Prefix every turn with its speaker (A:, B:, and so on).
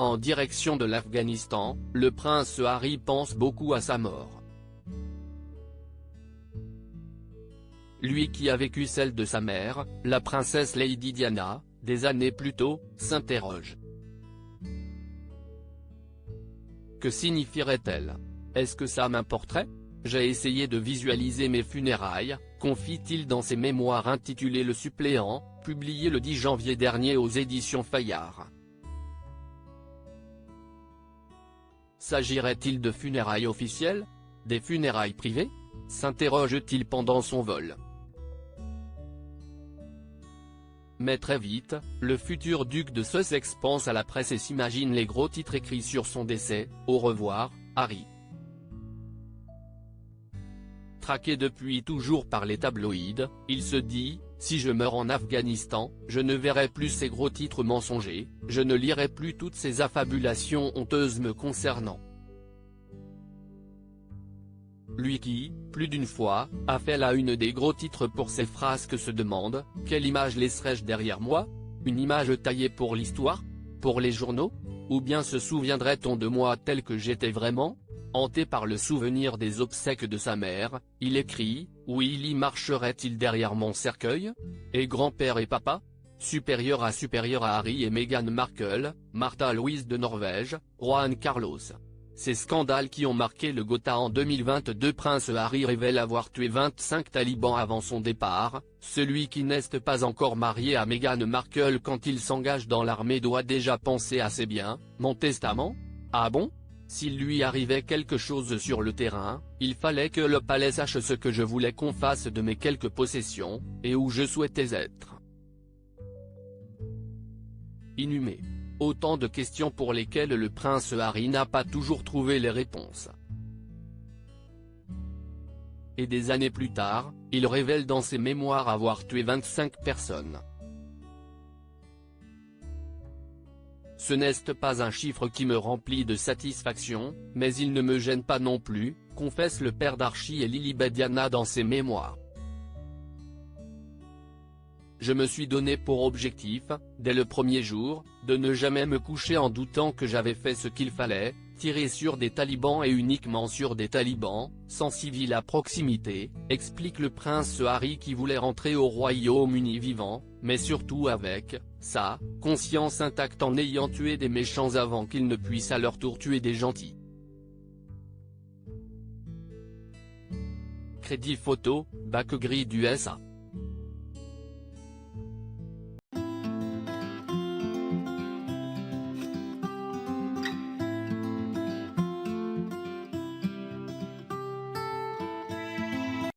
A: en direction de l'Afghanistan, le prince Harry pense beaucoup à sa mort. Lui qui a vécu celle de sa mère, la princesse Lady Diana, des années plus tôt, s'interroge. Que signifierait-elle? Est-ce que ça m'importerait? J'ai essayé de visualiser mes funérailles, confie-t-il dans ses mémoires intitulées Le Suppléant, publiées le 10 janvier dernier aux éditions Fayard. S'agirait-il de funérailles officielles? Des funérailles privées? S'interroge-t-il pendant son vol. Mais très vite, le futur duc de Sussex pense à la presse et s'imagine les gros titres écrits sur son décès, « Au revoir, Harry ». Traqué depuis toujours par les tabloïds, il se dit, si je meurs en Afghanistan, je ne verrai plus ces gros titres mensongers, je ne lirai plus toutes ces affabulations honteuses me concernant. Lui qui, plus d'une fois, a fait la une des gros titres pour ses frasques se demande, quelle image laisserai-je derrière moi? Une image taillée pour l'histoire? Pour les journaux? Ou bien se souviendrait-on de moi tel que j'étais vraiment? Hanté par le souvenir des obsèques de sa mère, il écrit, Willy marcherait-il derrière mon cercueil? Et grand-père et papa? Supérieur à Harry et Meghan Markle, Martha Louise de Norvège, Juan Carlos. Ces scandales qui ont marqué le Gotha en 2022. Prince Harry révèle avoir tué 25 talibans avant son départ. Celui qui n'est pas encore marié à Meghan Markle quand il s'engage dans l'armée doit déjà penser assez bien, mon testament? Ah bon? S'il lui arrivait quelque chose sur le terrain, il fallait que le palais sache ce que je voulais qu'on fasse de mes quelques possessions, et où je souhaitais être inhumé. Autant de questions pour lesquelles le prince Harry n'a pas toujours trouvé les réponses. Et des années plus tard, il révèle dans ses mémoires avoir tué 25 personnes. Ce n'est pas un chiffre qui me remplit de satisfaction, mais il ne me gêne pas non plus, confesse le père d'Archie et Lilibet Diana dans ses mémoires. Je me suis donné pour objectif, dès le premier jour, de ne jamais me coucher en doutant que j'avais fait ce qu'il fallait, tirer sur des talibans et uniquement sur des talibans, sans civils à proximité, explique le prince Harry qui voulait rentrer au Royaume-Uni vivant, mais surtout avec sa conscience intacte en ayant tué des méchants avant qu'ils ne puissent à leur tour tuer des gentils. Crédit photo, bac gris du SA.